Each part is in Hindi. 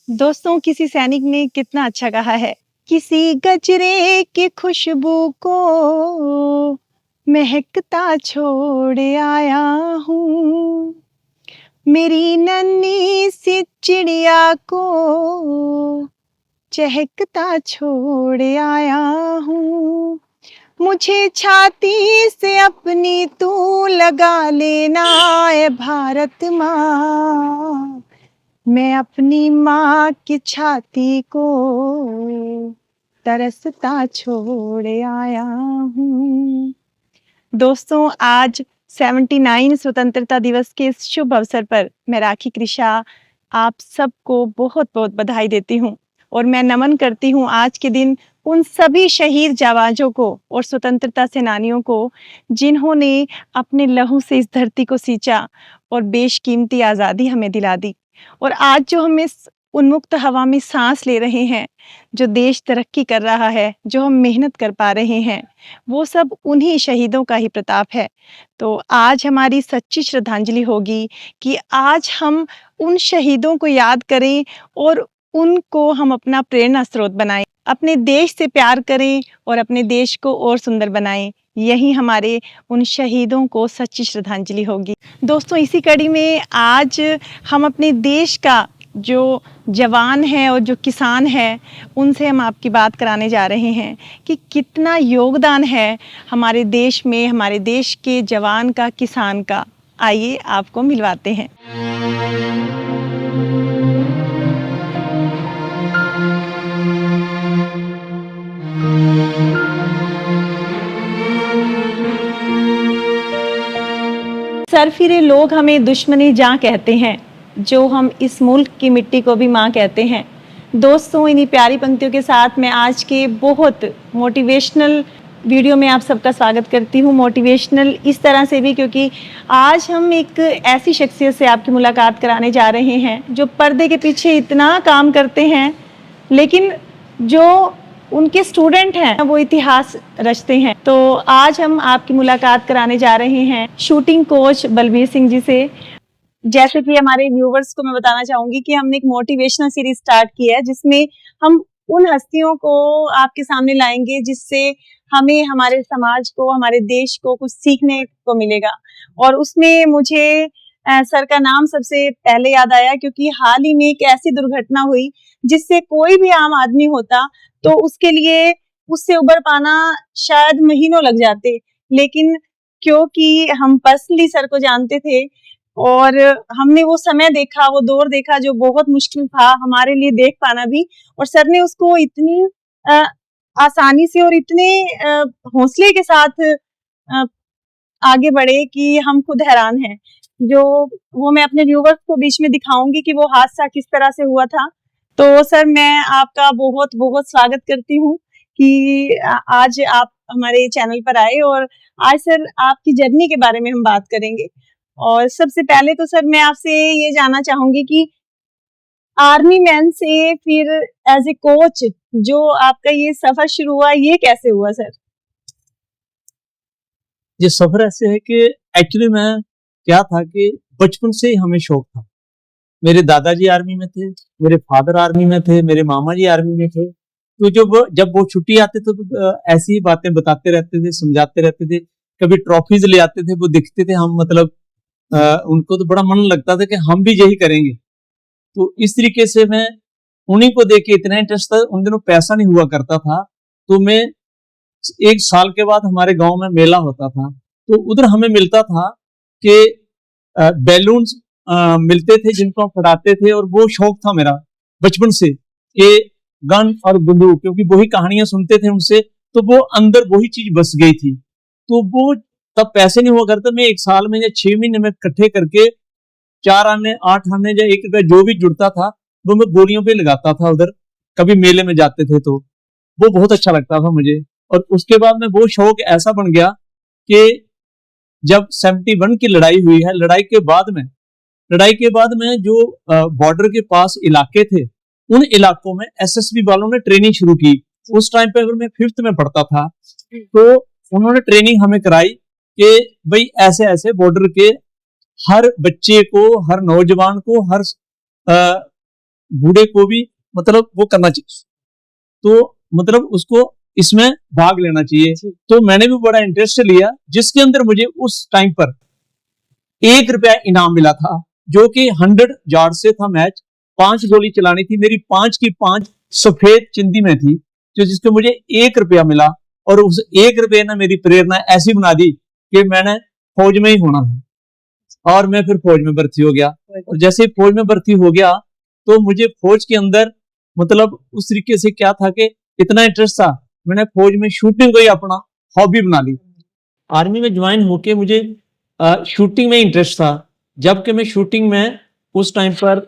दोस्तों, किसी सैनिक ने कितना अच्छा कहा है, किसी गजरे की खुशबू को महकता छोड़ आया हूँ, मेरी नन्ही सी चिड़िया को चहकता छोड़ आया हूँ। मुझे छाती से अपनी तू लगा लेना ए भारत माँ, मैं अपनी माँ की छाती को तरसता छोड़ आया हूँ। दोस्तों, आज 79 स्वतंत्रता दिवस के इस शुभ अवसर पर मैं राखी कृषा आप सबको बहुत-बहुत बधाई देती हूँ और मैं नमन करती हूँ आज के दिन उन सभी शहीद जाबाजों को और स्वतंत्रता सेनानियों को जिन्होंने अपने लहू से इस धरती को सींचा और बेशकीमती आज़ादी हमें दिला दी। और आज जो हम इस उन्मुक्त हवा में सांस ले रहे हैं, जो देश तरक्की कर रहा है, जो हम मेहनत कर पा रहे हैं, वो सब उन्हीं शहीदों का ही प्रताप है। तो आज हमारी सच्ची श्रद्धांजलि होगी कि आज हम उन शहीदों को याद करें और उनको हम अपना प्रेरणा स्रोत बनाएं, अपने देश से प्यार करें और अपने देश को और सुंदर बनाएं। यही हमारे उन शहीदों को सच्ची श्रद्धांजलि होगी। दोस्तों, इसी कड़ी में आज हम अपने देश का जो जवान है और जो किसान है, उनसे हम आपकी बात कराने जा रहे हैं कि कितना योगदान है हमारे देश में, हमारे देश के जवान का, किसान का। आइए आपको मिलवाते हैं। सरफिरे लोग हमें दुश्मनी जां कहते हैं, जो हम इस मुल्क की मिट्टी को भी माँ कहते हैं। दोस्तों, इन्हीं प्यारी पंक्तियों के साथ मैं आज के बहुत मोटिवेशनल वीडियो में आप सबका स्वागत करती हूँ। मोटिवेशनल इस तरह से भी क्योंकि आज हम एक ऐसी शख्सियत से आपकी मुलाकात कराने जा रहे हैं जो पर्दे के पीछे इतना काम करते हैं, लेकिन जो उनके स्टूडेंट हैं वो इतिहास रचते हैं। तो आज हम आपकी मुलाकात कराने जा रहे हैं शूटिंग कोच बलबीर सिंह जी से। जैसे कि हमारे व्यूवर्स को मैं बताना चाहूंगी कि हमने एक मोटिवेशनल सीरीज स्टार्ट की है, जिसमें हम उन हस्तियों को आपके सामने लाएंगे जिससे हमें, हमारे समाज को, हमारे देश को कुछ सीखने को मिलेगा। और उसमें मुझे सर का नाम सबसे पहले याद आया, क्योंकि हाल ही में एक ऐसी दुर्घटना हुई जिससे कोई भी आम आदमी होता तो उसके लिए उससे उबर पाना शायद महीनों लग जाते, लेकिन क्योंकि हम पर्सनली सर को जानते थे और हमने वो समय देखा, वो दौर देखा जो बहुत मुश्किल था हमारे लिए देख पाना भी, और सर ने उसको इतनी आसानी से और इतने हौसले के साथ आगे बढ़े कि हम खुद हैरान हैं। जो वो मैं अपने व्यूवर्स को बीच में दिखाऊंगी कि वो हादसा किस तरह से हुआ था। तो सर, मैं आपका बहुत बहुत स्वागत करती हूँ कि आज आप हमारे चैनल पर आए और आज सर आपकी जर्नी के बारे में हम बात करेंगे। और सबसे पहले तो सर मैं आपसे ये जानना चाहूंगी कि आर्मी मैन से फिर एज ए कोच जो आपका ये सफर शुरू हुआ, ये कैसे हुआ सर? ये सफर ऐसे है कि एक्चुअली मैं क्या था कि बचपन से ही हमें शौक था। मेरे दादाजी आर्मी में थे, मेरे फादर आर्मी में थे, मेरे मामा जी आर्मी में थे। तो जब वो छुट्टी आते थे तो ऐसी ही बातें बताते रहते थे, समझाते रहते थे। कभी ट्रॉफीज ले आते थे, वो दिखते थे, हम मतलब उनको तो बड़ा मन लगता था कि हम भी यही करेंगे। तो इस तरीके से मैं उन्हीं को देख के इतना इंटरेस्ट था। उन दिनों पैसा नहीं हुआ करता था, तो मैं एक साल के बाद हमारे गांव में मेला होता था, तो उधर हमें मिलता था कि बैलून्स मिलते थे जिनको हम फटाते थे, और वो शौक था मेरा बचपन से कि गन और बंदूक, क्योंकि वही कहानियां सुनते थे उनसे, तो वो अंदर वही चीज बस गई थी। तो वो तब पैसे नहीं हुआ करते, मैं एक साल में या 6 महीने में इकट्ठे करके 4 आने 8 आने या 1 रुपया जो भी जुड़ता था वो मैं गोलियों पे लगाता था। उधर कभी मेले में जाते थे तो वो बहुत अच्छा लगता था मुझे। और उसके बाद में वो शौक ऐसा बन गया कि जब 71 की लड़ाई हुई है, लड़ाई के बाद में जो बॉर्डर के पास इलाके थे, उन इलाकों में एसएसबी वालों ने ट्रेनिंग शुरू की। उस टाइम पे अगर मैं 5th में पढ़ता था, तो उन्होंने ट्रेनिंग हमें कराई कि भाई ऐसे ऐसे बॉर्डर के हर बच्चे को, हर नौजवान को, हर बूढ़े को भी मतलब वो करना चाहिए, तो मतलब उसको इसमें भाग लेना चाहिए। तो मैंने भी बड़ा इंटरेस्ट लिया, जिसके अंदर मुझे उस टाइम पर 1 रुपया इनाम मिला था, जो कि 100 यार्ड से था मैच। 5 गोली चलानी थी, मेरी 5 की 5 सफेद चिंदी में थी, जो जिसको मुझे 1 रुपया मिला। और उस 1 रुपये ने मेरी प्रेरणा ऐसी बना दी कि मैंने फौज में ही होना है, और मैं फिर फौज में भर्ती हो गया। और जैसे ही फौज में भर्ती हो गया, तो मुझे फौज के अंदर मतलब उस तरीके से क्या था कि इतना इंटरेस्ट था, मैंने फौज में शूटिंग को ही अपना हॉबी बना ली। आर्मी में ज्वाइन होके मुझे शूटिंग में इंटरेस्ट था, जबकि मैं शूटिंग में उस टाइम पर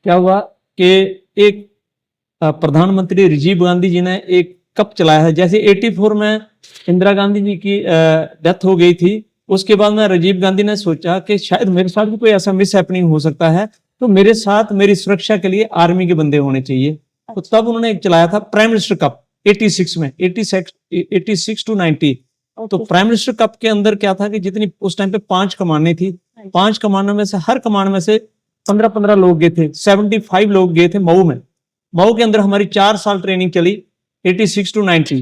क्या हुआ कि एक प्रधानमंत्री राजीव गांधी जी ने एक कप चलाया है। जैसे 84 में इंदिरा गांधी जी की डेथ हो गई थी, उसके बाद में राजीव गांधी ने सोचा कि शायद मेरे साथ भी कोई ऐसा मिस हैपनिंग हो सकता है, तो मेरे साथ मेरी सुरक्षा के लिए आर्मी के बंदे होने चाहिए। तो तब उन्होंने एक चलाया था प्राइम मिनिस्टर कप 86 में, 86 टू 90। तो प्राइम मिनिस्टर कप के अंदर क्या था कि जितनी उस टाइम पे 5 कमानें थी, 5 कमानों में से हर कमान में से 15-15 लोग गए थे, 75 लोग गए थे मऊ में। मऊ के अंदर हमारी 4 साल ट्रेनिंग चली, 86 टू 90।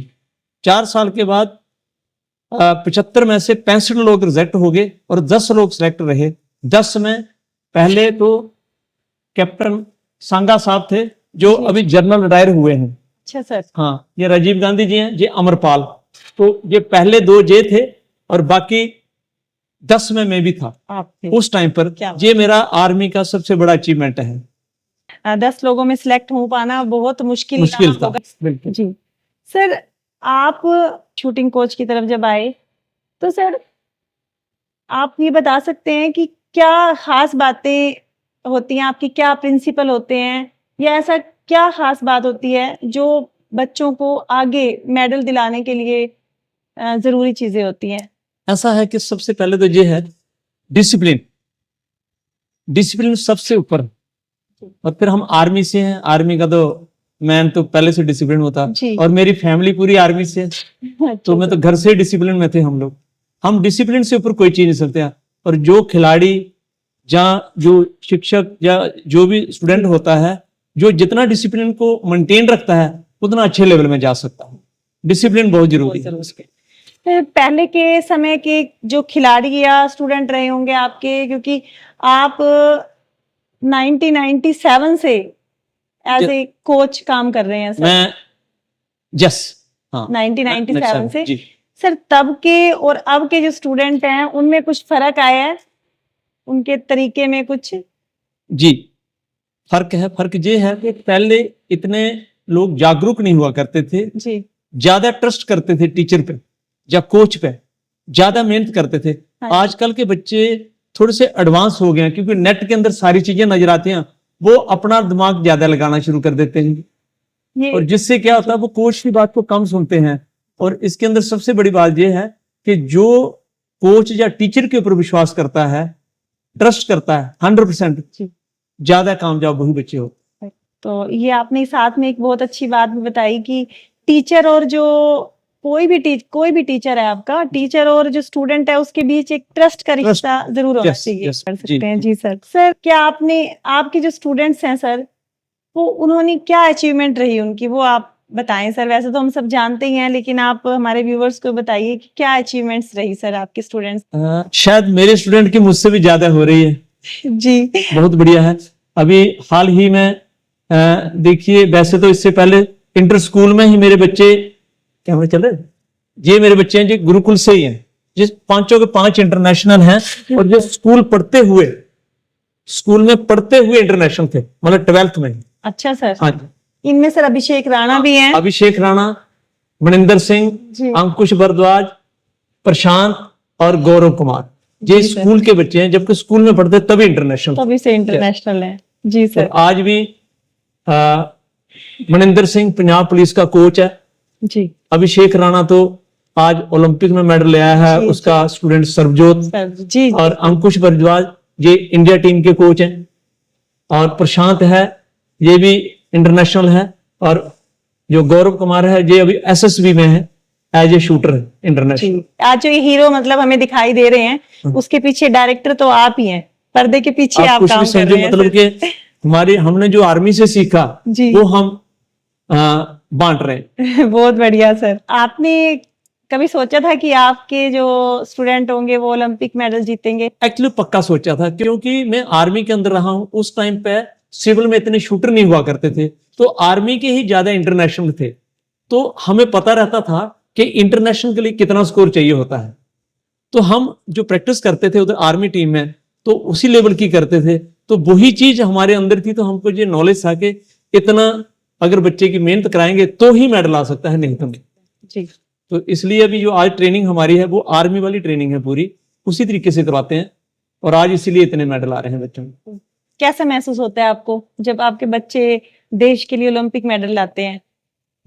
4 साल के बाद 75 में से 65 लोग रिजेक्ट हो गए और 10 लोग सिलेक्ट रहे। 10 में पहले तो कैप्टन सांगा साहब थे, जो अभी जनरल रिटायर हुए हैं। अच्छा सर। हाँ, ये राजीव गांधी जी हैं, ये अमरपाल। तो ये पहले 2 जे थे, और बाकी 10 में मैं भी था उस टाइम पर। ये मेरा आर्मी का सबसे बड़ा अचीवमेंट है। 10 लोगों में सिलेक्ट हो पाना बहुत मुश्किल था। बिल्कुल जी सर। आप शूटिंग कोच की तरफ जब आए, तो सर आप ये बता सकते हैं कि क्या खास बातें होती हैं आपकी, क्या प्रिंसिपल होते हैं, या ऐसा क्या खास बात होती है जो बच्चों को आगे मेडल दिलाने के लिए जरूरी चीजें होती हैं? ऐसा है कि सबसे पहले तो ये है डिसिप्लिन। डिसिप्लिन सबसे ऊपर, और फिर हम आर्मी से हैं, आर्मी का तो मैन तो पहले से डिसिप्लिन होता, और मेरी फैमिली पूरी आर्मी से है, तो मैं तो घर से डिसिप्लिन में थे हम लोग। हम डिसिप्लिन से ऊपर कोई चीज नहीं सकते हैं। और जो खिलाड़ी या जो शिक्षक या जो भी स्टूडेंट होता है, जो जितना डिसिप्लिन को मेंटेन रखता है, उतना अच्छे लेवल में जा सकता है। डिसिप्लिन बहुत जरूरी है। पहले के समय के जो खिलाड़ी या स्टूडेंट रहे होंगे आपके, क्योंकि आप 1997 से एज ए कोच काम कर रहे हैं सर। मैं हाँ 1997 से सर। तब के और अब के जो स्टूडेंट हैं, उनमें कुछ फर्क आया है, उनके तरीके में कुछ? जी फर्क है। फर्क ये है कि पहले इतने लोग जागरूक नहीं हुआ करते थे जी, ज्यादा ट्रस्ट करते थे टीचर पे या कोच पे, ज्यादा मेहनत करते थे। आजकल के बच्चे थोड़े से एडवांस हो गए हैं, क्योंकि नेट के अंदर सारी चीजें नजर आती हैं, वो अपना दिमाग ज्यादा लगाना शुरू कर देते हैं, और जिससे क्या होता है वो कोच की बात को कम सुनते हैं। और इसके अंदर सबसे बड़ी बात यह है कि जो कोच या टीचर के ऊपर विश्वास करता है, ट्रस्ट करता है 100%, ज्यादा कामयाब वही बच्चे होते। तो ये आपने साथ में एक बहुत अच्छी बात भी बताई कि टीचर और जो कोई भी टीचर है आपका, टीचर और जो स्टूडेंट है, उसके बीच एक ट्रस्ट का रिश्ता जरूर होना चाहिए। कर सकते हैं जी सर। सर क्या आपके जो स्टूडेंट्स हैं सर, वो उन्होंने क्या अचीवमेंट रही उनकी, वो आप बताएं सर। वैसे तो हम सब जानते ही हैं, लेकिन आप हमारे व्यूवर्स को बताइए कि क्या अचीवमेंट्स रही सर आपके स्टूडेंट्स? शायद मेरे स्टूडेंट की मुझसे भी ज्यादा हो रही है जी, बहुत बढ़िया है। अभी हाल ही में देखिए, वैसे तो इससे पहले इंटर स्कूल में ही मेरे बच्चे कैमरे चल रहे, ये मेरे बच्चे हैं जो गुरुकुल से ही हैं, जिस 5 के 5 इंटरनेशनल हैं, और जो स्कूल में पढ़ते हुए इंटरनेशनल थे, मतलब 12th में। अच्छा सर। हाँ, इनमें सर अभिषेक राणा भी हैं। अभिषेक राणा, मनिंदर सिंह, अंकुश भारद्वाज, प्रशांत और गौरव कुमार, ये स्कूल के बच्चे हैं, जबकि स्कूल में पढ़ते तभी इंटरनेशनल है। जी सर। आज भी मनिंदर सिंह पंजाब पुलिस का कोच है जी। अभिषेक राणा तो आज ओलंपिक में मेडल ले आया है, उसका स्टूडेंट सर्वजोत जी। और अंकुश भारद्वाज ये इंडिया टीम के कोच हैं, और प्रशांत है ये भी इंटरनेशनल है, और जो गौरव कुमार है ये अभी एसएसबी में है एज ए शूटर इंटरनेशनल। आज जो ये हीरो मतलब हमें दिखाई दे रहे हैं, उसके पीछे डायरेक्टर तो आप ही हैं, पर्दे के पीछे आप काम कर रहे हैं। मतलब कि हमने जो आर्मी से सीखा जी वो हम बांट रहे हैं। बहुत बढ़िया सर। आपने कभी सोचा था कि आपके जो स्टूडेंट होंगे वो ओलंपिक मेडल जीतेंगे? एक्चुअली पक्का सोचा था, क्योंकि मैं आर्मी के अंदर रहा हूं। उस टाइम पे सिविल में इतने शूटर नहीं हुआ करते थे, तो आर्मी के ही ज्यादा इंटरनेशनल थे। तो हमें पता रहता था कि इंटरनेशनल के लिए कितना स्कोर चाहिए होता है। तो हम जो प्रैक्टिस करते थे उधर आर्मी टीम में, तो उसी लेवल की करते थे। तो वही चीज हमारे अंदर थी, तो हमको ये नॉलेज था कि इतना अगर बच्चे की मेहनत कराएंगे तो ही मेडल आ सकता है, नहीं तो नहीं। जी तो इसलिए अभी जो आज ट्रेनिंग हमारी है वो आर्मी वाली ट्रेनिंग है, पूरी उसी तरीके से करवाते हैं, और आज इसीलिए इतने मेडल आ रहे हैं बच्चों में। कैसा महसूस होता है आपको जब आपके बच्चे देश के लिए ओलंपिक मेडल लाते हैं?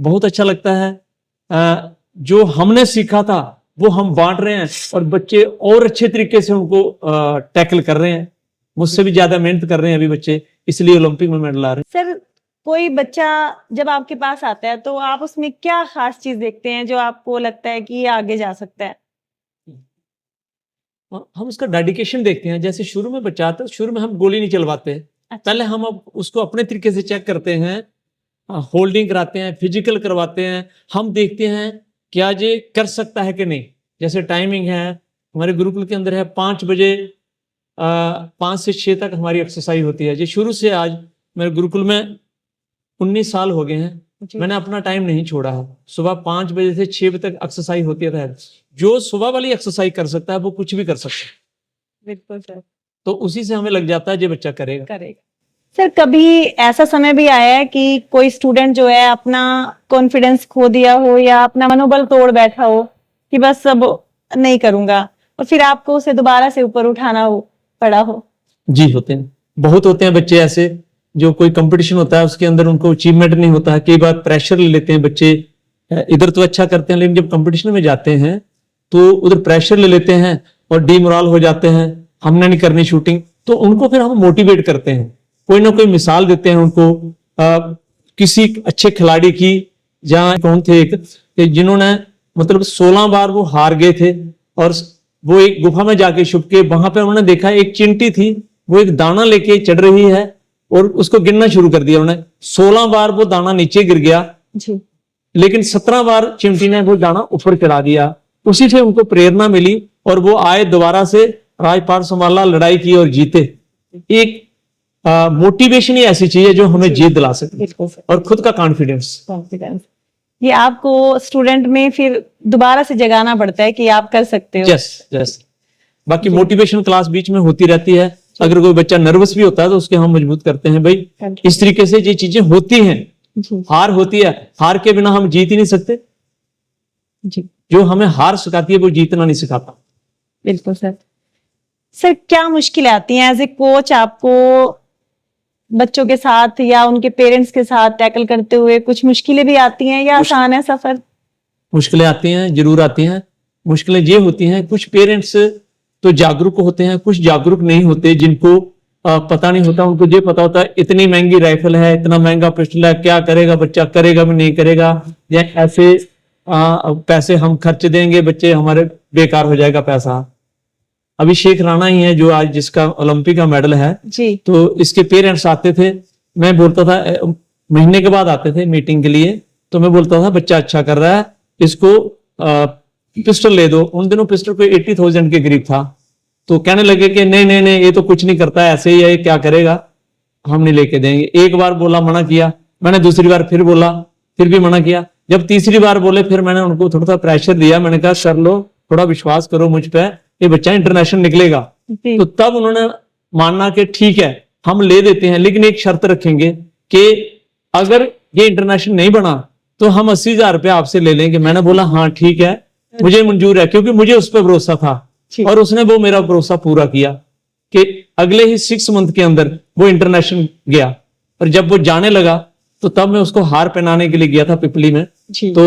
बहुत अच्छा लगता है। जो हमने सीखा था वो हम बांट रहे हैं, और बच्चे और अच्छे तरीके से उनको टैकल कर रहे हैं। मुझसे भी ज्यादा मेहनत कर रहे हैं अभी बच्चे, इसलिए ओलंपिक में मेडल आ रहे हैं। सर, कोई बच्चा जब आपके पास आता है तो आप उसमें क्या खास चीज देखते हैं जो आपको लगता है कि ये आगे जा सकता है? हम उसका डेडिकेशन देखते हैं। जैसे शुरू में बच्चा आता है, शुरू में हम गोली नहीं चलवाते। अच्छा। पहले हम अब उसको अपने तरीके से चेक करते हैं, होल्डिंग कराते हैं, फिजिकल करवाते हैं। हम देखते हैं क्या ये कर सकता है कि नहीं। जैसे टाइमिंग है हमारे गुरुकुल के अंदर है 5 बजे 5 से 6 तक हमारी एक्सरसाइज होती है। ये शुरू से आज मेरे गुरुकुल में 19 साल हो गए हैं, जी। मैंने अपना टाइम नहीं छोड़ा है। सुबह 5 बजे से 6 बजे तक एक्सरसाइज होती है। जो सुबह वाली एक्सरसाइज कर सकता है वो कुछ भी कर सकता है। बिल्कुल सर। तो उसी से हमें लग जाता है ये बच्चा करेगा। सर, कभी ऐसा समय भी आया है कि कोई स्टूडेंट जो है अपना कॉन्फिडेंस खो दिया हो या अपना मनोबल तोड़ बैठा हो कि बस अब नहीं करूंगा, और फिर आपको उसे दोबारा से ऊपर उठाना हो पड़ा हो? जी होते हैं, बहुत होते हैं बच्चे ऐसे, जो कोई कंपटीशन होता है उसके अंदर उनको अचीवमेंट नहीं होता है। कई बार प्रेशर ले लेते हैं बच्चे, इधर तो अच्छा करते हैं लेकिन जब कंपटीशन में जाते हैं तो उधर प्रेशर ले लेते हैं और डीमोरल हो जाते हैं, हमने नहीं करनी शूटिंग। तो उनको फिर हम मोटिवेट करते हैं, कोई ना कोई मिसाल देते हैं उनको। किसी अच्छे खिलाड़ी की, जहाँ कौन थे एक जिन्होंने मतलब 16 बार वो हार गए थे, और वो एक गुफा में जाके छुप के वहां पे उन्होंने देखा एक चिंटी थी, वो एक दाना लेके चढ़ रही है और उसको गिनना शुरू कर दिया उन्होंने। 16 बार वो दाना नीचे गिर गया जी। लेकिन 17 बार चिंटी ने वो दाना ऊपर चढ़ा दिया। उसी से उनको प्रेरणा मिली और वो आए, दोबारा से राजपाट संभाला, लड़ाई की और जीते। एक मोटिवेशन ही ऐसी चीज है जो हमें जीत दिला सकती है, और खुद का कॉन्फिडेंस। ये आपको स्टूडेंट में फिर दोबारा से जगाना पड़ता है कि आप कर सकते हो। यस। बाकी मोटिवेशन क्लास बीच में होती रहती है। अगर कोई बच्चा नर्वस भी होता है तो उसके हम मजबूत करते हैं, भाई इस तरीके से ये चीजें होती हैं। हार होती है, हार के बिना हम जीत ही नहीं सकते। जी। जो हमें हार सिखाती है वो जीतना नहीं सिखाता। बिल्कुल सर। सर, क्या मुश्किलें आती हैं एज ए कोच आपको बच्चों के साथ या उनके पेरेंट्स के साथ टैकल करते हुए? कुछ मुश्किलें भी आती हैं या आसान है सफर? मुश्किलें आती हैं, जरूर आती हैं। मुश्किलें ये होती हैं, कुछ पेरेंट्स तो जागरूक होते हैं, कुछ जागरूक नहीं होते, जिनको पता नहीं होता। उनको ये पता होता है इतनी महंगी राइफल है, इतना महंगा पिस्टल है, क्या करेगा बच्चा, करेगा भी नहीं करेगा, या ऐसे पैसे हम खर्च देंगे, बच्चे हमारे बेकार हो जाएगा पैसा। अभिषेक राणा ही है जो आज जिसका ओलंपिक का मेडल है जी। तो इसके पेरेंट्स आते थे, मैं बोलता था, महीने के बाद आते थे मीटिंग के लिए, तो मैं बोलता था बच्चा अच्छा कर रहा है, इसको पिस्टल ले दो। उन दिनों पिस्टल कोई 80,000 के करीब था। तो कहने लगे कि नहीं, ये तो कुछ नहीं करता है, ऐसे ही है, क्या करेगा, हम नहीं लेके देंगे। एक बार बोला, मना किया, मैंने दूसरी बार फिर बोला, फिर भी मना किया। जब तीसरी बार बोले फिर मैंने उनको थोड़ा सा प्रेशर दिया, मैंने कहा कर लो, थोड़ा विश्वास करो मुझ पे, ये बच्चा इंटरनेशनल निकलेगा। तो तब उन्होंने मानना कि ठीक है हम ले देते हैं, लेकिन एक शर्त रखेंगे कि अगर ये इंटरनेशनल नहीं बना तो हम 80,000 रुपया आपसे ले लेंगे। मैंने बोला हाँ ठीक है, मुझे मंजूर है, क्योंकि मुझे उस पर भरोसा था और उसने वो मेरा भरोसा पूरा किया कि अगले ही 6 मंथ के अंदर वो इंटरनेशनल गया। और जब वो जाने लगा तो तब मैं उसको हार पहनाने के लिए गया था पिपली में। तो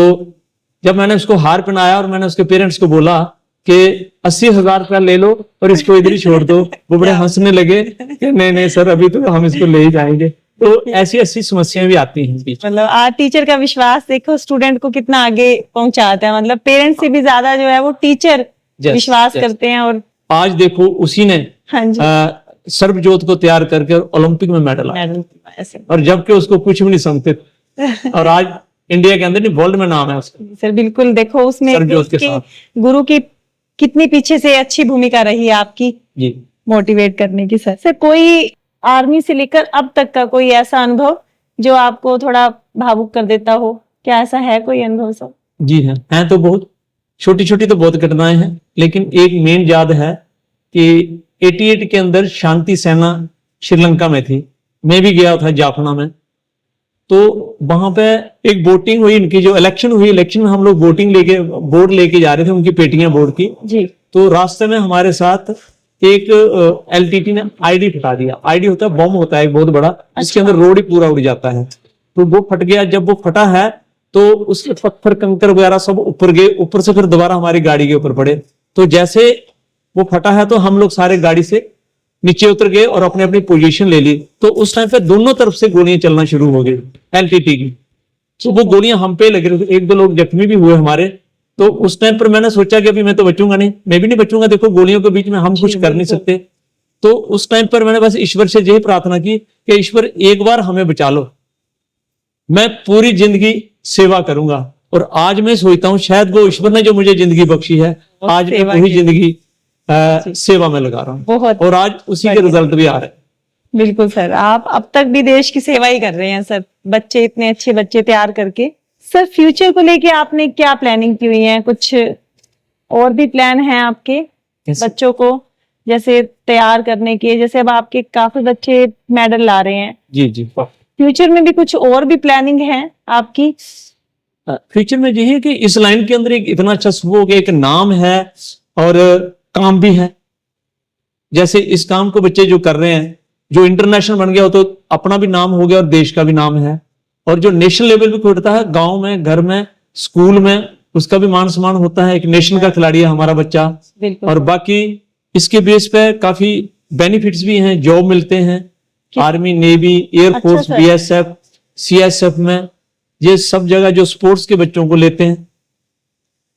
जब मैंने उसको हार पहनाया और मैंने उसके पेरेंट्स को बोला कि 80,000 रुपया ले लो और इसको इधर ही छोड़ दो, वो बड़े हंसने लगे कि नहीं सर, अभी तो हम इसको ले ही जाएंगे। तो ऐसी समस्याएं भी आती हैं बीच। मतलब आज टीचर का विश्वास देखो स्टूडेंट को कितना आगे पहुंचाता है। मतलब पेरेंट्स से भी ज्यादा जो है वो टीचर विश्वास करते हैं। और आज देखो उसी ने हाँ जी। सर्वजोत को तैयार करके ओलंपिक में मेडल आया, मैडम ऐसे और जबकि उसको कुछ भी नहीं समझते थे। और आज इंडिया के अंदर नहीं, वर्ल्ड में नाम है उसका। सर बिल्कुल, देखो उसमें सर्वजोत के उसकी साथ। गुरु की कितनी पीछे से अच्छी भूमिका रही है आपकी जी। मोटिवेट करने की। सर कोई आर्मी से लेकर अब तक का कोई ऐसा अनुभव जो आपको थोड़ा भावुक कर देता हो, क्या ऐसा है कोई अनुभव सर? जी हैं तो बहुत छोटी छोटी तो बहुत घटनाएं हैं, लेकिन एक मेन याद है कि 88 के अंदर शांति सेना श्रीलंका में थी, मैं भी गया था जाफना में। तो वहां पे एक वोटिंग हुई, इनकी जो इलेक्शन हुई, इलेक्शन में हम लोग वोटिंग लेके बोर्ड लेके जा रहे थे, उनकी पेटियां बोर्ड की जी। तो रास्ते में हमारे साथ एक एलटीटी ने आईडी फटा दिया। आईडी होता है, बम होता है एक बहुत बड़ा, जिसके अंदर रोड ही पूरा उड़ जाता है। तो वो फट गया। जब वो फटा है तो उसके पत्थर कंकर वगैरह सब ऊपर गए, ऊपर से फिर दोबारा हमारी गाड़ी के ऊपर पड़े। तो जैसे वो फटा है तो हम लोग सारे गाड़ी से नीचे उतर गए और अपनी अपनी पोजीशन ले ली। तो उस टाइम पे दोनों तरफ से गोलियां चलना शुरू हो गई एलटीटी की। तो वो गोलियां हम पे लग रही थी, एक दो लोग जख्मी भी हुए हमारे। तो उस टाइम पर मैंने सोचा कि अभी मैं तो बचूंगा नहीं, मैं भी नहीं बचूंगा, देखो गोलियों के बीच में हम कुछ कर नहीं सकते। तो उस टाइम पर मैंने बस ईश्वर से यही प्रार्थना की कि ईश्वर एक बार हमें बचा लो, मैं पूरी जिंदगी सेवा करूंगा। और आज मैं सोचता हूँ शायद वो ईश्वर ने जो मुझे जिंदगी बख्शी है, आज मैं पूरी जिंदगी सेवा में लगा रहा हूँ, बहुत और आज उसी के रिजल्ट भी आ रहे हैं। बिल्कुल सर, आप अब तक भी देश की सेवा ही कर रहे हैं सर, बच्चे इतने अच्छे बच्चे तैयार करके। सर फ्यूचर को लेके आपने क्या प्लानिंग की हुई है? कुछ और भी प्लान हैं आपके बच्चों को जैसे तैयार करने के? जैसे अब आपके काफी बच्चे मेडल ला रहे हैं, जी जी। फ्यूचर में भी कुछ और भी प्लानिंग है आपकी? फ्यूचर में यही है कि इस लाइन के अंदर एक इतना अच्छा सुबह हो गया, एक नाम है और काम भी है। जैसे इस काम को बच्चे जो कर रहे हैं, जो इंटरनेशनल बन गया हो तो अपना भी नाम हो गया और देश का भी नाम है। और जो नेशनल लेवल पे उठता है, गांव में, घर में, स्कूल में, उसका भी मान सम्मान होता है। एक नेशनल का खिलाड़ी है हमारा बच्चा। और बाकी इसके बेस पे काफी बेनिफिट्स भी हैं, जॉब मिलते हैं army, navy, air force, BSF, CSF में, ये सब जगह जो स्पोर्ट्स के बच्चों को लेते हैं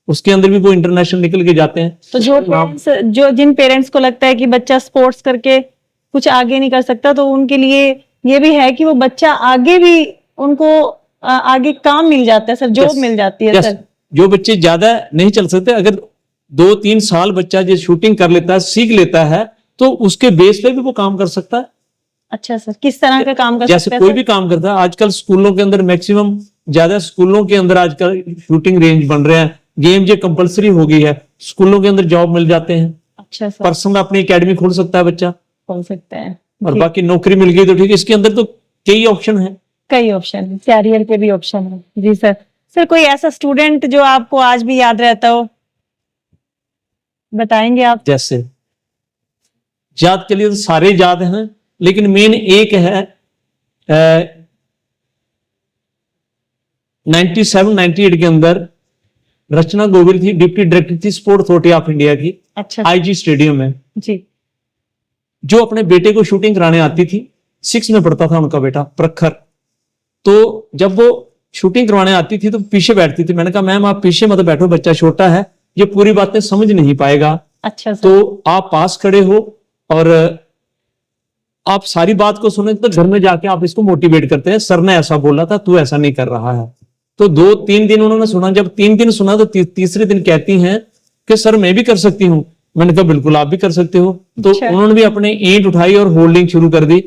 उसके अंदर भी वो इंटरनेशनल निकल के जाते हैं। तो जो जिन पेरेंट्स को लगता है कि बच्चा स्पोर्ट्स करके कुछ आगे नहीं कर सकता, तो उनके लिए ये भी है कि वो बच्चा आगे भी उनको आगे काम मिल जाता है सर, जॉब मिल जाती है सर। जो बच्चे ज्यादा नहीं चल सकते, अगर 2-3 साल बच्चा जो शूटिंग कर लेता है, सीख लेता है, तो उसके बेस पे भी वो काम कर सकता है। अच्छा सर, किस तरह का काम कर जैसे सकते हैं? कोई भी काम करता है। आजकल स्कूलों के अंदर मैक्सिमम ज्यादा स्कूलों के अंदर आजकल शूटिंग रेंज बन रहे हैं, गेम जो कंपलसरी हो गई है, स्कूलों के अंदर जॉब मिल जाते हैं। अच्छा सर, पर्सनल अपनी एकेडमी खोल सकता है बच्चा, खोल सकते हैं। और बाकी नौकरी मिल गई तो ठीक है। इसके अंदर तो कई ऑप्शन है, कई ऑप्शन है, कैरियर के भी ऑप्शन है। जी सर। सर कोई ऐसा स्टूडेंट जो आपको आज भी याद रहता हो, बताएंगे आप? जैसे याद के लिए तो सारे याद हैं, लेकिन मेन एक है 97-98 के अंदर रचना गोविल थी, डिप्टी डायरेक्टर थी स्पोर्ट अथॉरिटी ऑफ इंडिया की। अच्छा आईजी स्टेडियम में जी। जो अपने बेटे को शूटिंग कराने आती थी, 6 में पढ़ता था उनका बेटा प्रखर। तो जब वो शूटिंग करवाने आती थी तो पीछे बैठती थी। मैंने कहा मैम आप पीछे मत बैठो, बच्चा छोटा है, ये पूरी बातें समझ नहीं पाएगा। अच्छा सर। तो आप पास खड़े हो और आप सारी बात को सुने, तो घर में जाके आप इसको मोटिवेट करते हैं, सर ने ऐसा बोला था, तू ऐसा नहीं कर रहा है। तो 2-3 दिन उन्होंने सुना। जब 3 दिन सुना तो तीसरे दिन कहती हैं कि सर मैं भी कर सकती हूँ। मैंने कहा बिल्कुल आप भी कर सकते हो। तो उन्होंने भी अपने ईंट उठाई और होल्डिंग शुरू कर दी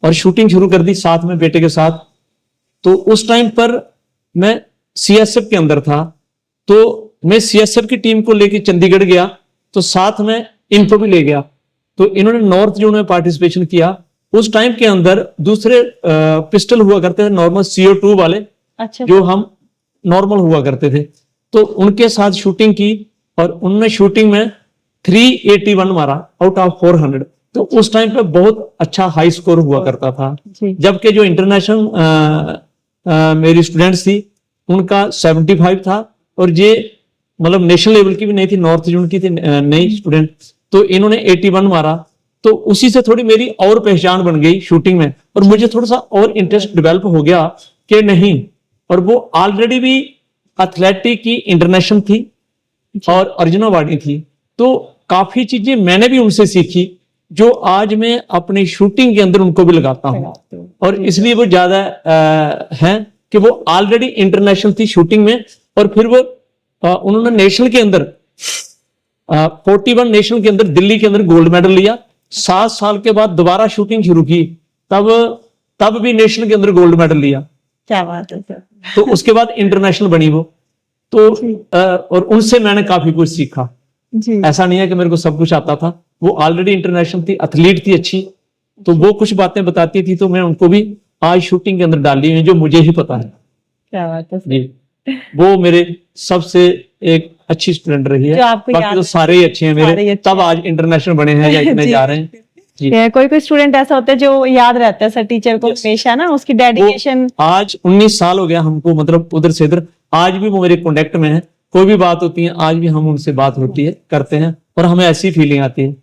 और शूटिंग शुरू कर दी साथ में बेटे के साथ। तो उस टाइम पर मैं सीएसएफ के अंदर था, तो मैं सीएसएफ की टीम को लेकर चंडीगढ़ गया, तो साथ में इनको भी ले गया। तो इन्होंने नॉर्थ जोन में पार्टिसिपेशन किया। उस टाइम के अंदर दूसरे पिस्टल हुआ करते थे नॉर्मल CO2 वाले। अच्छा। जो हम नॉर्मल हुआ करते थे, तो उनके साथ शूटिंग की और उनने शूटिंग में 381 मारा आउट ऑफ 400। तो उस टाइम पे बहुत अच्छा हाई स्कोर हुआ करता था। जबकि जो इंटरनेशनल मेरी स्टूडेंट्स थी उनका 75 था, और ये मतलब नेशनल लेवल की भी नहीं थी, नॉर्थ जोन की थी नई स्टूडेंट। तो इन्होंने 81 मारा। तो उसी से थोड़ी मेरी और पहचान बन गई शूटिंग में, और मुझे थोड़ा सा और इंटरेस्ट डेवलप हो गया कि नहीं। और वो ऑलरेडी भी एथलेटिक की इंटरनेशनल थी और अर्जुन अवार्डी थी, तो काफी चीजें मैंने भी उनसे सीखी। जो आज मैं अपनी शूटिंग के अंदर उनको भी लगाता हूँ। और इसलिए वो ज्यादा हैं कि वो ऑलरेडी इंटरनेशनल थी शूटिंग में, और फिर वो उन्होंने नेशनल के अंदर 41 नेशनल के अंदर दिल्ली के अंदर गोल्ड मेडल लिया। 7 साल के बाद दोबारा शूटिंग शुरू की, तब भी नेशनल के अंदर गोल्ड मेडल लिया। क्या बात है सर। तो उसके बाद इंटरनेशनल बनी वो। तो और उनसे मैंने काफी कुछ सीखा। जी ऐसा नहीं है कि मेरे को सब कुछ आता था, वो ऑलरेडी इंटरनेशनल थी, एथलीट थी अच्छी, तो वो कुछ बातें बताती थी, तो मैं उनको भी आज शूटिंग के अंदर डाली हुई जो मुझे ही पता है। क्या बात है सर। जी, वो मेरे सबसे एक अच्छी स्टूडेंट रही है। जो आपको बाकी याद तो है। सारे ही अच्छे हैं सारे ही मेरे, अच्छे तब आज इंटरनेशनल बने हैं या इतने जी। जा रहे हैं। जी, कोई स्टूडेंट ऐसा होता है जो याद रहता है सर टीचर को Yes. हमेशा ना, उसकी वो डेडिकेशन। आज 19 साल हो गया हमको, मतलब उधर से इधर, आज भी वो मेरे कॉन्टेक्ट में है। कोई भी बात होती है आज भी हम उनसे बात होती है, करते हैं, और हमें ऐसी फीलिंग आती है।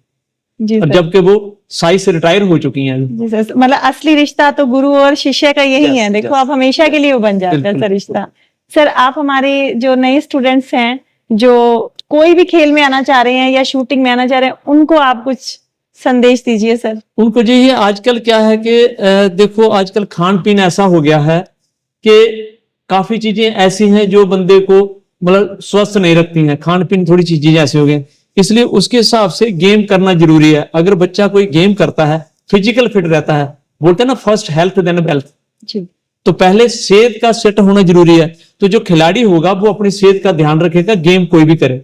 जी और सर। जबकि वो साई से रिटायर हो चुकी हैं अभी। जी सर, मतलब असली रिश्ता तो गुरु और शिष्य का यही Yes, है। देखो yes. आप हमेशा के लिए वो बन जाता है बिल्कुल, सर रिश्ता। सर आप हमारे जो नए स्टूडेंट्स हैं जो कोई भी खेल में आना चाह रहे हैं या शूटिंग में आना चाह रहे हैं, उनको आप कुछ संदेश दीजिए सर। उनको जी, ये आजकल क्या है कि देखो आजकल खान पीन ऐसा हो गया है कि काफी चीजें ऐसी हैं जो बंदे को मतलब स्वस्थ नहीं रखती हैं। खान पीन थोड़ी चीजें ऐसी हो गई, इसलिए उसके हिसाब से गेम करना जरूरी है। अगर बच्चा कोई गेम करता है, फिजिकल फिट रहता है, बोलते हैं ना फर्स्ट हेल्थ देन वेल्थ, जी तो पहले सेहत का सेट होना जरूरी है। तो जो खिलाड़ी होगा वो अपनी सेहत का ध्यान रखेगा, गेम कोई भी करे,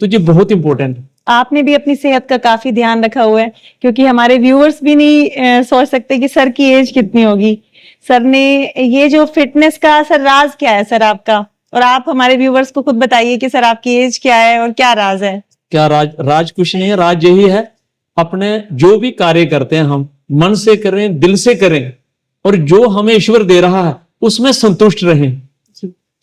तो ये बहुत इंपॉर्टेंट है। आपने भी अपनी सेहत का काफी ध्यान रखा हुआ है, क्योंकि हमारे व्यूअर्स भी नहीं सोच सकते कि सर की एज कितनी होगी। सर ने ये जो फिटनेस का सर राज क्या है सर आपका, और आप हमारे व्यूअर्स को खुद बताइए कि सर आपकी एज क्या है और क्या राज है। क्या राज कुछ नहीं है, राज यही है अपने जो भी कार्य करते हैं हम मन से करें, दिल से करें, और जो हमें ईश्वर दे रहा है उसमें संतुष्ट रहें।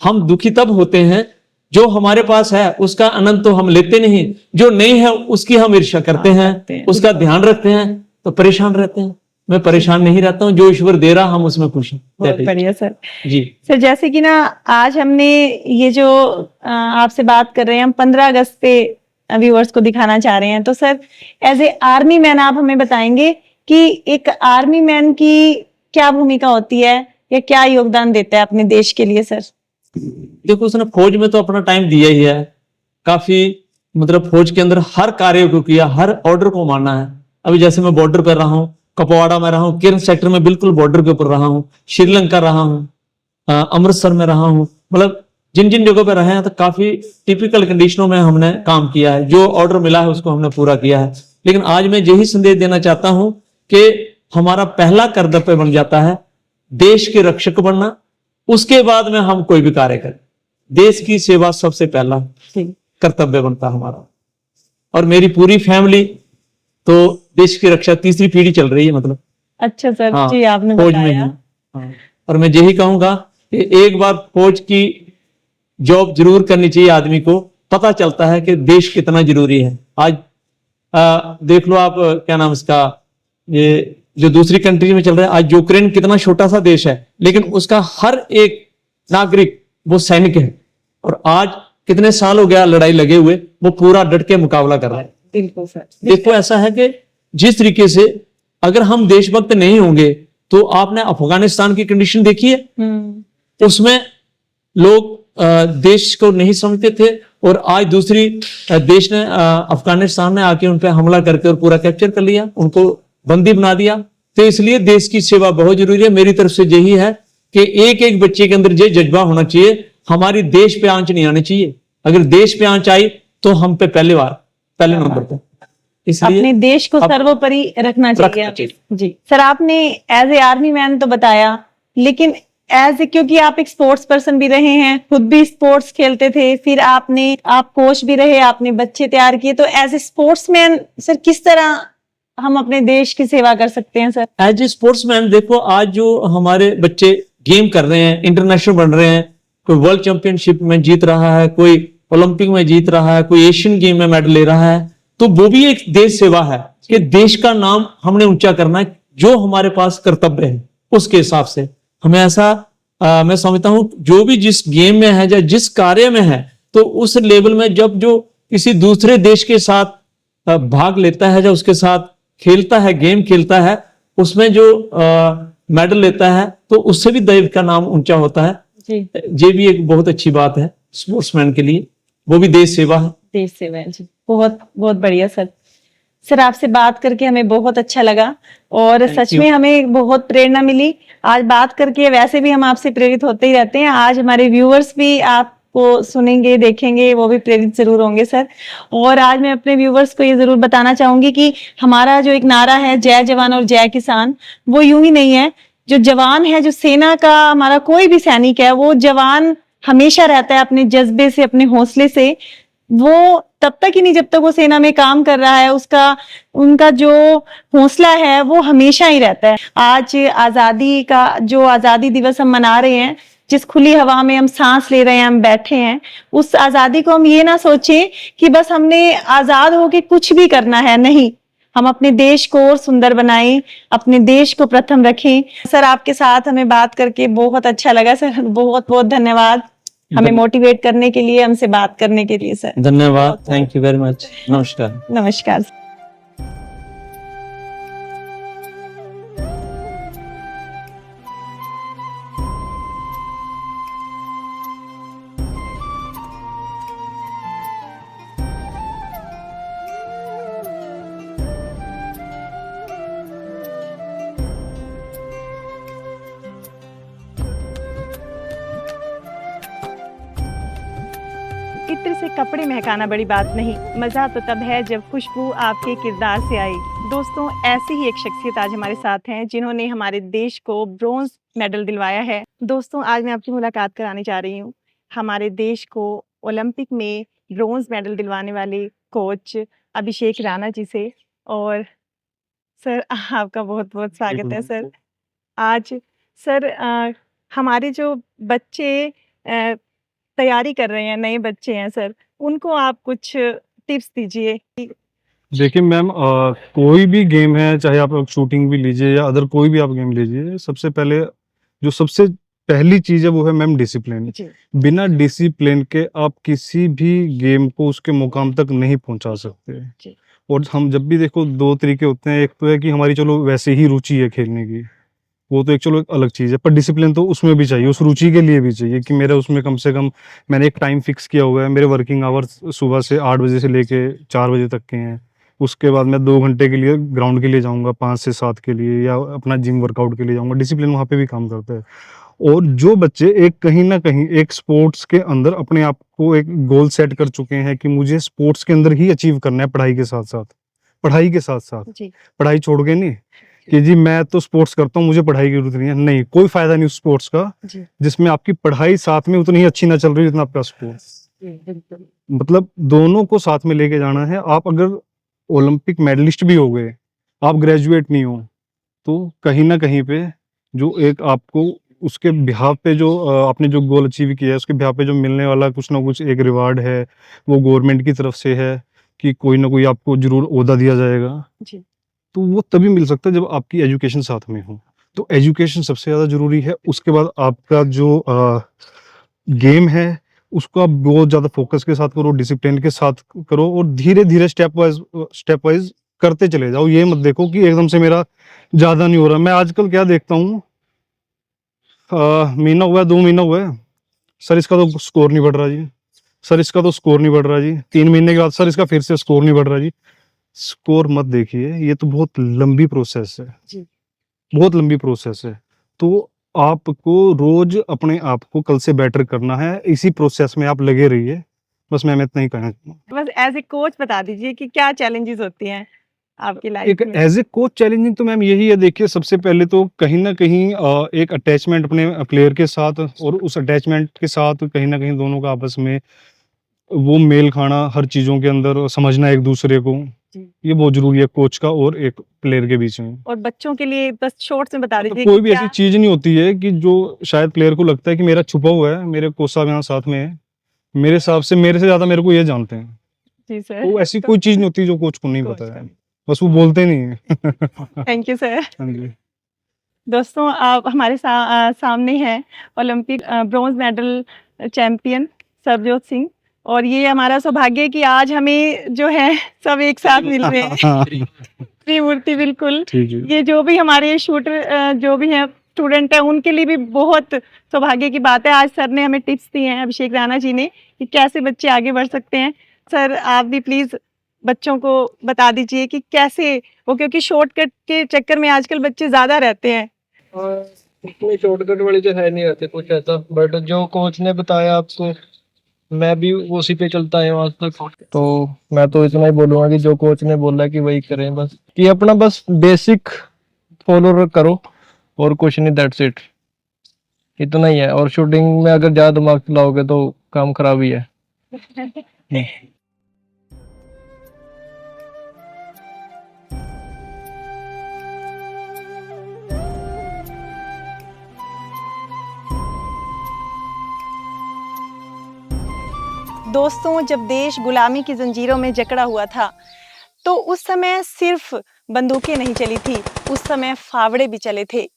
हम दुखी तब होते हैं जो हमारे पास है उसका आनंद तो हम लेते नहीं, जो नहीं है उसकी हम ईर्ष्या करते हैं, उसका ध्यान रखते हैं तो परेशान रहते हैं। मैं परेशान नहीं रहता हूँ, जो ईश्वर दे रहा हम उसमें खुश हैं। बहुत बढ़िया सर। जी सर जैसे कि ना आज हमने ये जो आपसे बात कर रहे हैं, हम 15 अगस्त पे व्यूअर्स को दिखाना चाह रहे हैं, तो sir as a army man आप हमें बताएंगे कि एक आर्मी मैन की क्या भूमिका होती है या क्या योगदान देता है अपने देश के लिए सर। देखो उसने फौज में तो अपना टाइम दिया ही है, काफी मतलब फौज के अंदर हर कार्य को किया, हर ऑर्डर को माना है। अभी जैसे मैं बॉर्डर पर रहा हूँ, कपवाड़ा में रहा हूँ, किरण सेक्टर में बिल्कुल बॉर्डर के ऊपर रहा हूँ, श्रीलंका रहा हूँ, अमृतसर में रहा हूँ, मतलब जिन जिन जगहों पर रहे हैं तो काफी टिपिकल कंडीशनों में हमने काम किया है। जो ऑर्डर मिला है उसको हमने पूरा किया है। लेकिन आज मैं यही संदेश देना चाहता हूं कि हमारा पहला कर्तव्य बन जाता है देश के रक्षक बनना, उसके बाद में हम कोई भी कार्य करें। देश की सेवा सबसे पहला कर्तव्य बनता हमारा। और मेरी पूरी फैमिली तो देश की रक्षा, तीसरी पीढ़ी चल रही है मतलब। अच्छा सर। हाँ, जी आपने फौज में बताया। हूं। हाँ, और मैं यही कहूंगा कि एक बार फौज की जॉब जरूर करनी चाहिए आदमी को, पता चलता है कि देश कितना जरूरी है। आज देख लो आप, क्या नाम इसका, ये जो दूसरी कंट्री में चल रहा है आज, यूक्रेन कितना छोटा सा देश है लेकिन उसका हर एक नागरिक वो सैनिक है, और आज कितने साल हो गया लड़ाई लगे हुए, वो पूरा डट के मुकाबला कर रहा है। बिल्कुल सर। देखो ऐसा है कि जिस तरीके से अगर हम देशभक्त नहीं होंगे, तो आपने अफगानिस्तान की कंडीशन देखी है, उसमें लोग देश को नहीं समझते थे, और आज दूसरी देश ने अफगानिस्तान ने आके उन पे हमला करके और पूरा कैप्चर कर लिया, उनको बंदी बना दिया। तो इसलिए देश की सेवा बहुत जरूरी है। मेरी तरफ से यही है कि एक एक बच्चे के अंदर ये जज्बा होना चाहिए, हमारी देश पे आंच नहीं आनी चाहिए। अगर देश पे आंच आई तो हम पे पहले नंबर पे। इसलिए अपने देश को सर्वोपरि रखना चाहिए। जी सर, आपने एज ए आर्मी मैन तो बताया, लेकिन एज ए, क्योंकि आप एक स्पोर्ट्स पर्सन भी रहे हैं, खुद भी स्पोर्ट्स खेलते थे, फिर आप कोच भी रहे, आपने बच्चे तैयार किए, तो एज ए स्पोर्ट्समैन सर किस तरह हम अपने देश की सेवा कर सकते हैं सर। एज ए स्पोर्ट्समैन देखो आज जो हमारे बच्चे गेम कर रहे हैं, इंटरनेशनल बन रहे हैं, कोई वर्ल्ड चैंपियनशिप में जीत रहा है, कोई ओलंपिक में जीत रहा है, कोई एशियन गेम में मेडल ले रहा है, तो वो भी एक देश सेवा है कि देश का नाम हमने ऊंचा करना है। जो हमारे पास कर्तव्य है उसके हिसाब से हमें ऐसा मैं समझता हूं, जो भी जिस गेम में है या जिस कार्य में है, तो उस लेवल में जब जो किसी दूसरे देश के साथ भाग लेता है या उसके साथ खेलता है, गेम खेलता है, उसमें जो मेडल लेता है तो उससे भी देश का नाम ऊंचा होता है। जी, ये भी एक बहुत अच्छी बात है स्पोर्ट्समैन के लिए, वो भी देश सेवा है। देश सेवा है जी। बहुत बहुत बढ़िया सर। सर आपसे बात करके हमें बहुत अच्छा लगा और Thank सच you. में हमें बहुत प्रेरणा मिली। आज बात करके वैसे भी हम आपसे प्रेरित होते ही रहते हैं, आज हमारे व्यूअर्स भी आपको सुनेंगे, देखेंगे, वो भी प्रेरित जरूर होंगे सर। और आज मैं अपने व्यूअर्स को ये जरूर बताना चाहूंगी कि हमारा जो एक नारा है जय जवान और जय किसान, वो यूं ही नहीं है। जो जवान है, जो सेना का हमारा कोई भी सैनिक है, वो जवान हमेशा रहता है अपने जज्बे से, अपने हौसले से। वो तब तक ही नहीं जब तक वो सेना में काम कर रहा है, उसका उनका जो हौसला है वो हमेशा ही रहता है। आज आजादी का जो आजादी दिवस हम मना रहे हैं, जिस खुली हवा में हम सांस ले रहे हैं, हम बैठे हैं, उस आजादी को हम ये ना सोचें कि बस हमने आजाद होके कुछ भी करना है। नहीं, हम अपने देश को और सुंदर बनाएं, अपने देश को प्रथम रखें। सर आपके साथ हमें बात करके बहुत अच्छा लगा सर। बहुत बहुत धन्यवाद हमें मोटिवेट करने के लिए, हमसे बात करने के लिए सर। धन्यवाद, थैंक यू वेरी मच, नमस्कार। नमस्कार। इत्र से कपड़े महकाना बड़ी बात नहीं, मजा तो तब है जब खुशबू आपके किरदार से आई। दोस्तों, ऐसी ही एक शख्सियत आज हमारे साथ हैं जिन्होंने हमारे देश को ब्रॉन्ज मेडल दिलवाया है। दोस्तों, आज मैं आपकी मुलाकात कराने जा रही हूँ हमारे देश को ओलंपिक में ब्रॉन्ज मेडल दिलवाने वाले कोच अभिषेक राणा जी से। और सर आपका बहुत बहुत स्वागत है सर। आज सर हमारे जो बच्चे तैयारी कर रहे हैं, नए बच्चे हैं सर, उनको आप कुछ टिप्स दीजिए। देखिए मैम, कोई भी गेम है, चाहे आप शूटिंग भी लीजिए या अदर कोई भी आप गेम लीजिए, सबसे पहले जो सबसे पहली चीज है वो है मैम डिसिप्लिन। जी, बिना डिसिप्लिन के आप किसी भी गेम को उसके मुकाम तक नहीं पहुंचा सकते। जी। और हम जब भी देखो दो तरीके होते हैं, एक तो है कि हमारी चलो वैसे ही रुचि है खेलने की, वो तो एक चलो एक अलग चीज है, पर डिसिप्लिन तो उसमें भी चाहिए, उस रुचि के लिए भी चाहिए कि मेरा उसमें कम से कम मैंने एक टाइम फिक्स किया हुआ है। मेरे वर्किंग आवर्स सुबह से 8 बजे से लेके 4 बजे तक के हैं। उसके बाद मैं 2 घंटे के लिए ग्राउंड के लिए जाऊंगा, 5 से 7 के लिए, या अपना जिम वर्कआउट के लिए जाऊंगा। डिसिप्लिन वहाँ पे भी काम करता है। और जो बच्चे एक कहीं ना कहीं एक स्पोर्ट्स के अंदर अपने आप को एक गोल सेट कर चुके हैं कि मुझे स्पोर्ट्स के अंदर ही अचीव करना है, पढ़ाई के साथ साथ, पढ़ाई के साथ साथ, जी, पढ़ाई छोड़ के नहीं कि जी मैं तो स्पोर्ट्स करता हूँ, मुझे पढ़ाई की जरूरत नहीं है। नहीं, कोई फायदा नहीं उस स्पोर्ट्स का जी, जिसमें आपकी पढ़ाई साथ में उतनी ही अच्छी ना चल रही जितना आपका स्पोर्ट्स। जी, बिल्कुल। मतलब दोनों को साथ में लेके जाना है। आप अगर ओलंपिक मेडलिस्ट भी हो गए, आप ग्रेजुएट नहीं हो, तो कहीं ना कहीं पे जो एक आपको उसके बिहाफ पे जो आपने जो गोल अचीव किया है, उसके बिहाफ पे जो मिलने वाला कुछ ना कुछ एक रिवार्ड है, वो गवर्नमेंट की तरफ से है कि कोई ना कोई आपको जरूर ओहदा दिया जाएगा। जी, तो वो तभी मिल सकता है जब आपकी एजुकेशन साथ में हो। तो एजुकेशन सबसे ज़्यादा ज़रूरी है। उसके बाद आपका जो गेम है, उसको आप बहुत ज़्यादा फोकस के साथ करो, डिसिप्लिन के साथ करो, और धीरे-धीरे स्टेप वाइज़ करते चले जाओ। ये मत देखो कि एकदम से मेरा ज़्यादा नहीं हो रहा। मैं आजकल क्या देखता हूँ, महीना हुआ है, 2 महीना हुआ है, सर इसका तो स्कोर नहीं बढ़ रहा जी, सर इसका तो स्कोर नहीं बढ़ रहा जी। 3 महीने के बाद सर इसका फिर से स्कोर नहीं बढ़ रहा जी। स्कोर मत देखिए, ये तो बहुत लंबी प्रोसेस है, जी, बहुत लंबी प्रोसेस है। तो आपको रोज अपने आप को कल से बेटर करना है, इसी प्रोसेस में आप लगे रहिए। बस मैं इतना ही कहना चाहूँगा। बस एज ए कोच बता दीजिए कि क्या चैलेंजेस होती हैं आपकी लाइफ एक में। एज ए कोच चैलेंजिंग तो मैम यही है, देखिए सबसे पहले तो कहीं ना कहीं एक अटैचमेंट अपने प्लेयर के साथ, और उस अटैचमेंट के साथ कहीं ना कहीं दोनों का आपस में वो मेल खाना, हर चीजों के अंदर समझना एक दूसरे को, जी। ये बहुत जरूरी है कोच का और एक प्लेयर के बीच में। और बच्चों के लिए बस शॉर्ट्स में बता मतलब दीजिए कोई कि भी क्या। ऐसी चीज नहीं होती है कि जो शायद प्लेयर को लगता है कि मेरा छुपा हुआ है, मेरे कोच साहब यहाँ साथ में है, मेरे हिसाब से मेरे से ज्यादा मेरे को ये जानते हैं। जी सर। तो ऐसी कोई चीज नहीं होती जो कोच को नहीं कोच पता है, का। बस वो बोलते नहीं है। Thank you sir. हाँ जी। दोस्तों, आप हमारे सामने हैं Olympic bronze medal champion Sarabjot Singh, और ये हमारा सौभाग्य है कि आज हमें जो है सब एक साथ मिल रहे हैं। त्रिमूर्ति बिल्कुल। ठीक है। ये जो भी हमारे शूटर जो भी हैं स्टूडेंट हैं उनके लिए भी बहुत सौभाग्य की बात है। आज सर ने हमें टिप्स दिए हैं, अभिषेक राणा जी ने, कि कैसे बच्चे आगे बढ़ सकते हैं। सर आप भी प्लीज बच्चों को बता दीजिए कि कैसे वो, क्योंकि शॉर्टकट के चक्कर में आजकल बच्चे ज्यादा रहते हैं। इतनी शॉर्टकट वाली तो है नहीं रहते कुछ ऐसा, बट जो कोच ने बताया आपको, मैं भी उसी पे चलता है आज तक। तो मैं तो इतना ही बोलूंगा कि जो कोच ने बोला कि वही करें, बस कि अपना बस बेसिक फॉलो करो और कुछ नहीं, दैट्स इट, इतना ही है। और शूटिंग में अगर ज्यादा दिमाग चलाओगे तो काम खराब ही है। दोस्तों, जब देश गुलामी की जंजीरों में जकड़ा हुआ था तो उस समय सिर्फ बंदूकें नहीं चली थी, उस समय फावड़े भी चले थे।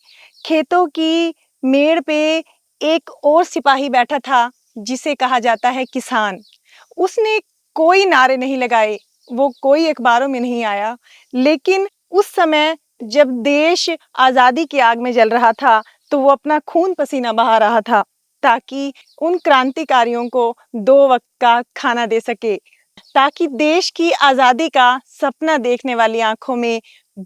खेतों की मेड़ पे एक और सिपाही बैठा था जिसे कहा जाता है किसान। उसने कोई नारे नहीं लगाए, वो कोई अखबारों में नहीं आया, लेकिन उस समय जब देश आज़ादी की आग में जल रहा था तो वो अपना खून पसीना बहा रहा था ताकि उन क्रांतिकारियों को 2 वक्त का खाना दे सके, ताकि देश की आज़ादी का सपना देखने वाली आंखों में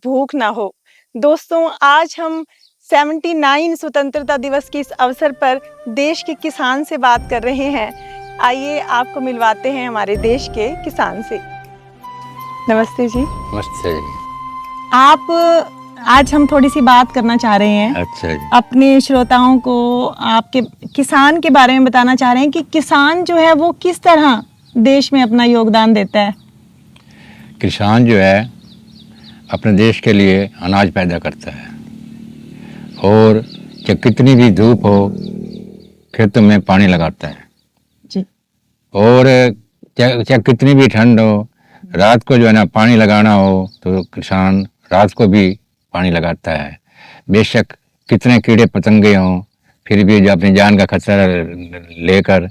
भूख ना हो। दोस्तों, आज हम 79 स्वतंत्रता दिवस के इस अवसर पर देश के किसान से बात कर रहे हैं। आइए आपको मिलवाते हैं हमारे देश के किसान से। नमस्ते जी। नमस्ते जी। आप आज हम थोड़ी सी बात करना चाह रहे हैं, अच्छा जी। अपने श्रोताओं को आपके किसान के बारे में बताना चाह रहे हैं कि किसान जो है वो किस तरह देश में अपना योगदान देता है। किसान जो है अपने देश के लिए अनाज पैदा करता है, और चाहे कितनी भी धूप हो खेतों में पानी लगाता है जी। और चाहे कितनी भी ठंड हो, रात को जो है ना पानी लगाना हो तो किसान रात को भी पानी लगाता है। बेशक कितने कीड़े पतंगे हों, फिर भी जो अपनी जान का खतरा लेकर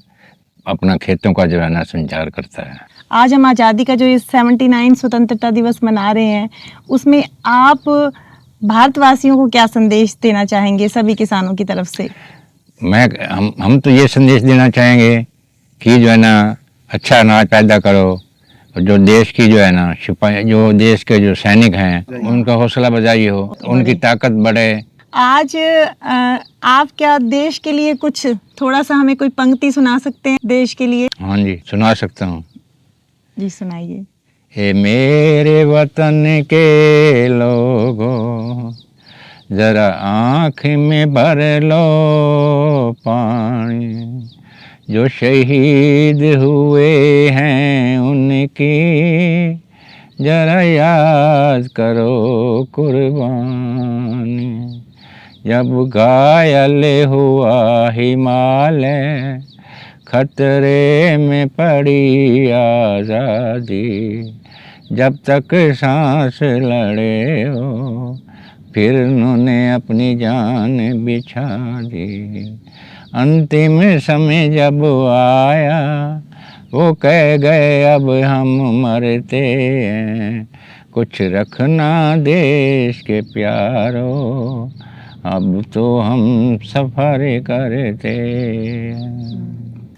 अपना खेतों का जो है ना संचार करता है। आज हम आज़ादी का जो इस 79 स्वतंत्रता दिवस मना रहे हैं, उसमें आप भारतवासियों को क्या संदेश देना चाहेंगे सभी किसानों की तरफ से? हम तो ये संदेश देना चाहेंगे कि जो है ना अच्छा अनाज पैदा करो, और जो देश की जो है ना सिपाही, जो देश के जो सैनिक हैं उनका हौसला बजाई हो, उनकी ताकत बढ़े। आज आप क्या देश के लिए कुछ थोड़ा सा हमें कोई पंक्ति सुना सकते हैं देश के लिए? हाँ जी, सुना सकता हूँ जी, सुनाइए। हे मेरे वतन के लोगों, जरा आँख में भर लो पानी, जो शहीद हुए हैं उनकी जरा याद करो कुर्बानी। जब घायल हुआ हिमालय, खतरे में पड़ी आज़ादी, जब तक सांस लड़े हो फिर उन्होंने अपनी जान बिछा दी। अंतिम समय जब आया वो कह गए अब हम मरते हैं, कुछ रखना देश के प्यारो, अब तो हम सफ़र करते हैं।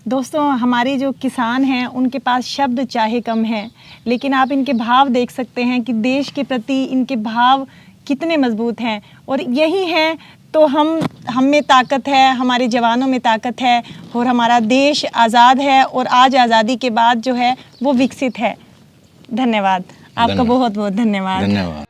दोस्तों, हमारे जो किसान हैं उनके पास शब्द चाहे कम हैं, लेकिन आप इनके भाव देख सकते हैं कि देश के प्रति इनके भाव कितने मजबूत हैं। और यही है तो हम में ताकत है, हमारे जवानों में ताकत है, और हमारा देश आज़ाद है, और आज आज़ादी के बाद जो है वो विकसित है। धन्यवाद आपका, बहुत बहुत धन्यवाद। धन्यवाद।